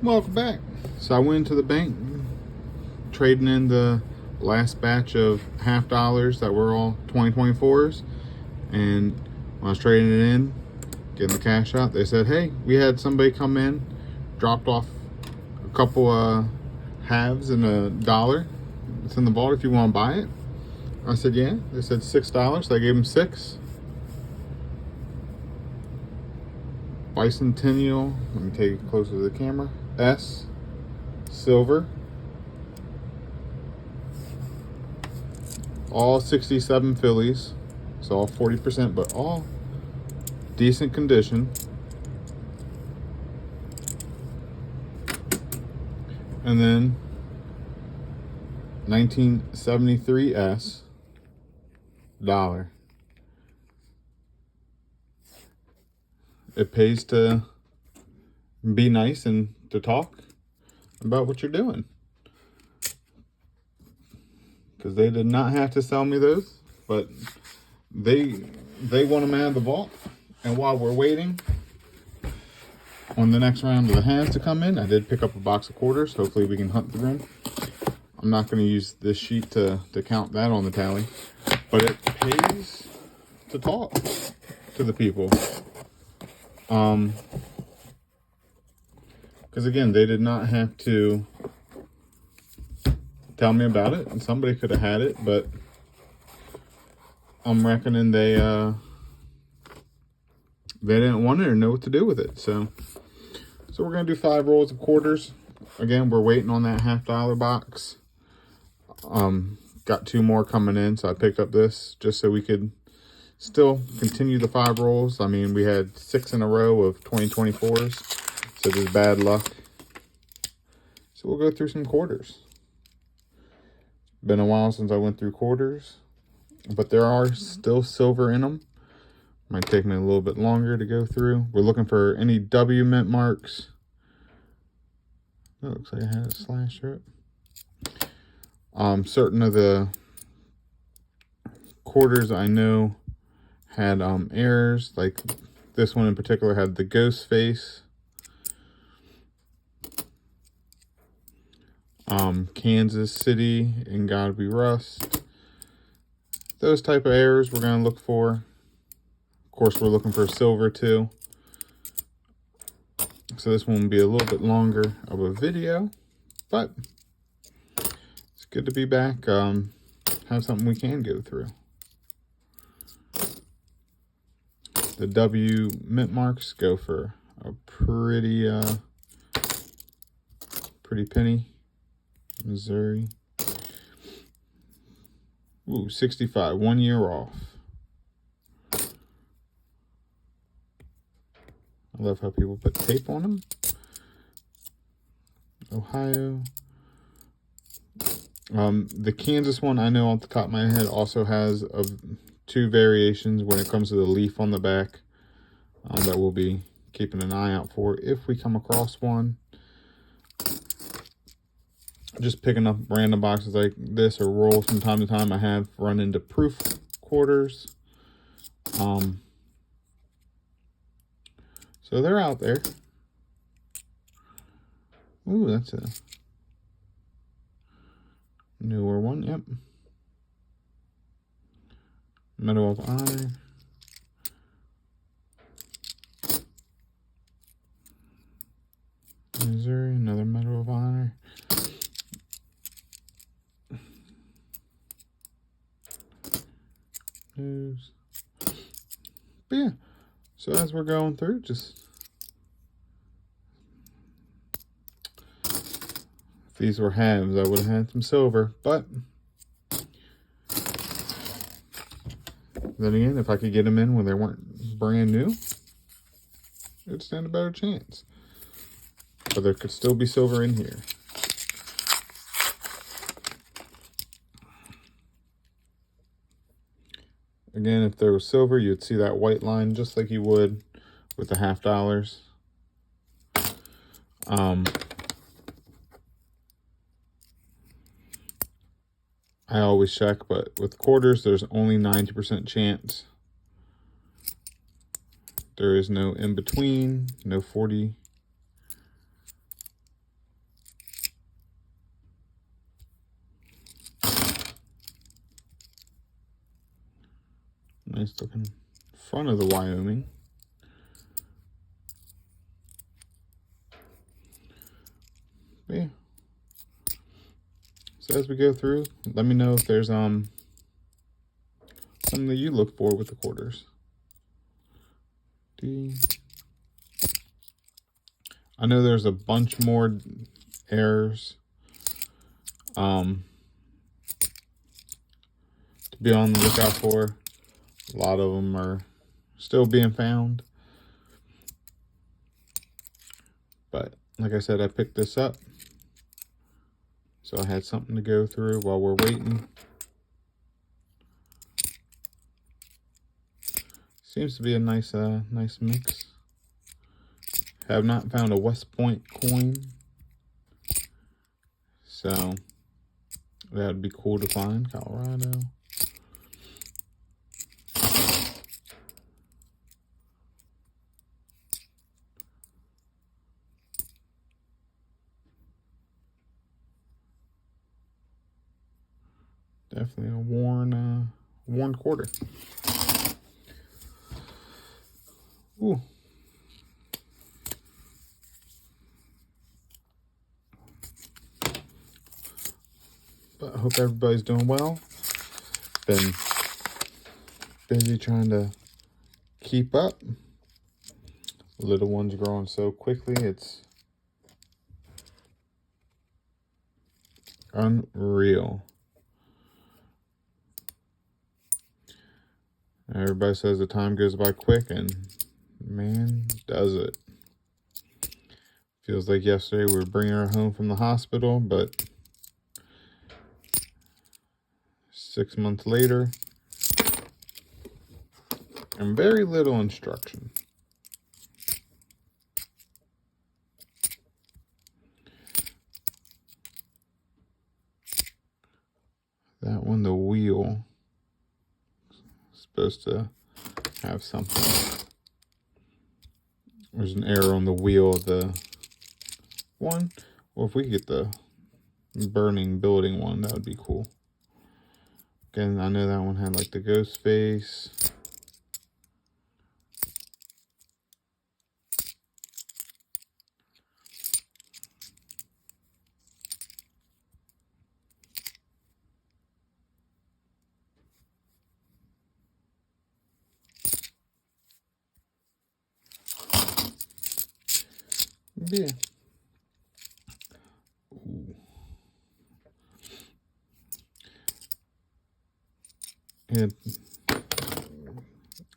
Welcome back. So I went to the bank, trading in the last batch of half dollars that were all 2024s. And when I was trading it in, getting the cash out, they said, hey, we had somebody come in, dropped off a couple halves and $1. It's in the vault if you want to buy it. I said, yeah. They said $6. So I gave them 6. Bicentennial, let me take it closer to the camera. S, silver. All 67 fillies. So all 40%, but all decent condition. And then 1973 S, $1. It pays to be nice and to talk about what you're doing. Because they did not have to sell me those, but they want them out of the vault. And while we're waiting on the next round of the halves to come in, I did pick up a box of quarters. Hopefully we can hunt through them. I'm not going to use this sheet to count that on the tally, but it pays to talk to the people. Because again, they did not have to tell me about it, and somebody could have had it, but I'm reckoning they didn't want it or know what to do with it. So we're gonna do 5 rolls of quarters. Again, we're waiting on that $half box. Got 2 more coming in, so I picked up this just so we could still continue the 5 rolls. I mean, we had 6 in a row of 2024s, so just bad luck. So we'll go through some quarters. Been a while since I went through quarters, but there are still silver in them. Might take me a little bit longer to go through. We're looking for any W mint marks. That looks like I had a slash through it. Certain of the quarters I know had errors, like this one in particular had the ghost face. Kansas City and Gotta Be Rust. Those type of errors we're going to look for. Of course, we're looking for silver too. So this one will be a little bit longer of a video, but it's good to be back. Have something we can go through. The W mint marks go for a pretty penny. Missouri. Ooh, 65, 1 year off. I love how people put tape on them. Ohio. The Kansas one, I know off the top of my head, also has 2 variations when it comes to the leaf on the back that we'll be keeping an eye out for if we come across one. Just picking up random boxes like this or rolls from time to time. I have run into proof quarters. So they're out there. Ooh, that's a newer one. Yep. Medal of Honor. Missouri, another Medal of Honor. News. But yeah, so as we're going through, just if these were halves, I would have had some silver, but then again, if I could get them in when they weren't brand new, it'd stand a better chance. But there could still be silver in here. Again, if there was silver, you'd see that white line just like you would with the half dollars. I always check, but with quarters, there's only 90% chance. There is no in between, no 40. Nice looking front of the Wyoming. But yeah. So as we go through, let me know if there's something that you look for with the quarters. I know there's a bunch more errors to be on the lookout for. A lot of them are still being found. But like I said, I picked this up, so I had something to go through while we're waiting. Seems to be a nice nice mix. Have not found a West Point coin, so that would be cool to find. Colorado. Definitely a worn quarter. Ooh. But I hope everybody's doing well. Been busy trying to keep up. Little one's growing so quickly, it's unreal. Everybody says the time goes by quick, and man, does it. Feels like yesterday we were bringing her home from the hospital, but 6 months later, and very little instruction. That one, the wheel, is supposed to have something. There's an error on the wheel of the one. Well, if we could get the burning building one, that would be cool. Again, I know that one had like the ghost face. Yeah. Ooh. Yeah.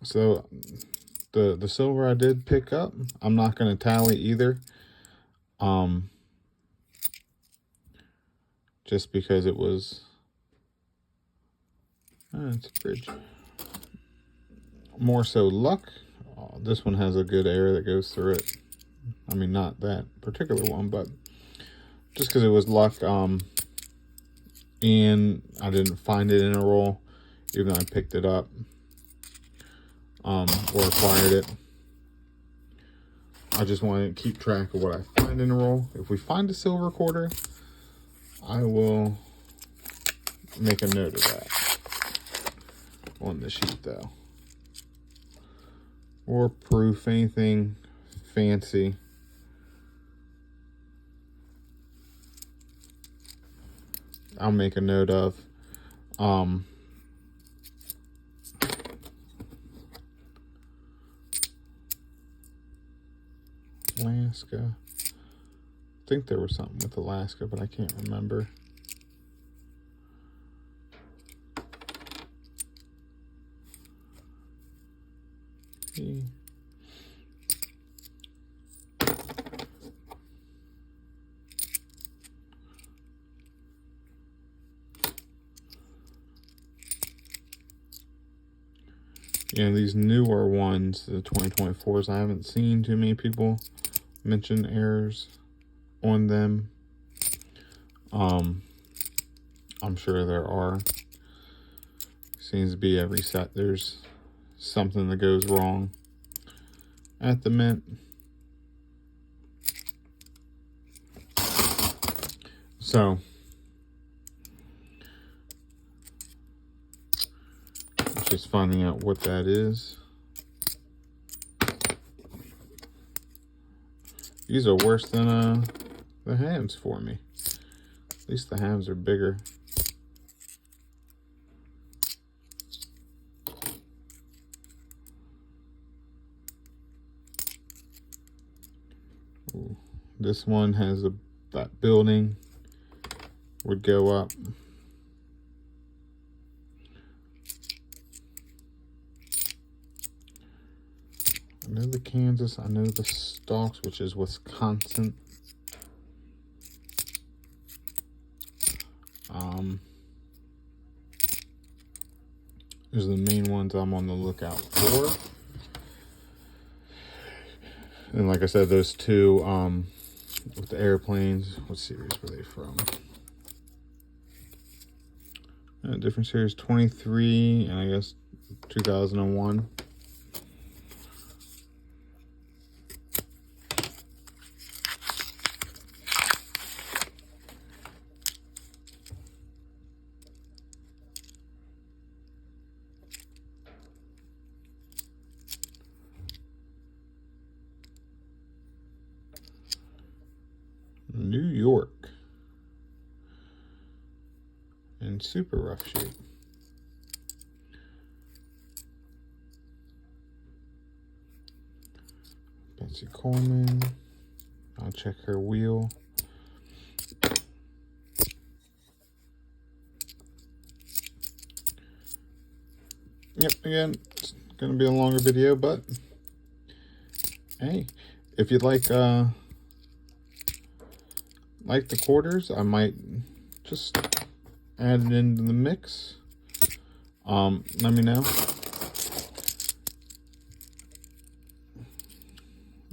So the silver I did pick up, I'm not going to tally either. Just because it was it's a bridge. More so luck. This one has a good air that goes through it. I mean, not that particular one, but just because it was luck. And I didn't find it in a roll, even though I picked it up or acquired it. I just want to keep track of what I find in a roll. If we find a silver quarter, I will make a note of that on the sheet, though. Or proof, anything fancy. I'll make a note of. Alaska. I think there was something with Alaska, but I can't remember. Okay. Yeah, these newer ones, the 2024s, I haven't seen too many people mention errors on them. I'm sure there are. Seems to be every set there's something that goes wrong at the mint. So let's just finding out what that is. These are worse than the halves for me. At least the halves are bigger. Ooh, this one has that building would go up. I know the Kansas, I know the Stalks, which is Wisconsin. Those are the main ones I'm on the lookout for. And like I said, those two with the airplanes, what series were they from? Different series, 23 and I guess 2001. New York. In super rough shape. Betsy Coleman. I'll check her wheel. Yep, again, it's going to be a longer video, but hey, if you'd like the quarters, I might just add it into the mix. Let me know.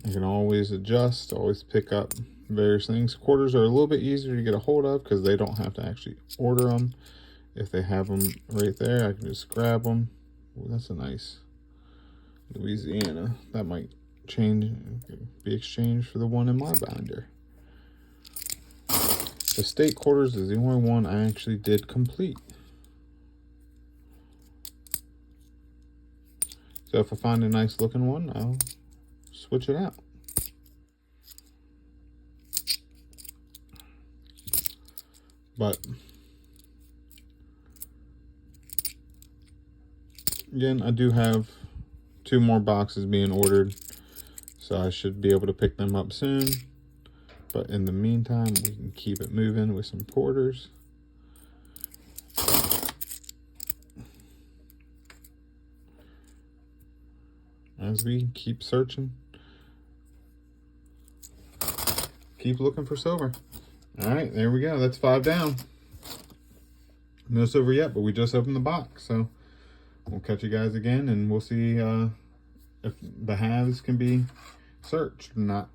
You can always adjust, always pick up various things. Quarters are a little bit easier to get a hold of because they don't have to actually order them. If they have them right there, I can just grab them. Ooh, that's a nice Louisiana. That might be exchanged for the one in my binder. The state quarters is the only one I actually did complete. So if I find a nice looking one, I'll switch it out. But again, I do have 2 more boxes being ordered, so I should be able to pick them up soon. But in the meantime, we can keep it moving with some quarters. As we keep searching, keep looking for silver. All right, there we go. That's 5 down. No silver yet, but we just opened the box. So we'll catch you guys again, and we'll see if the halves can be searched or not.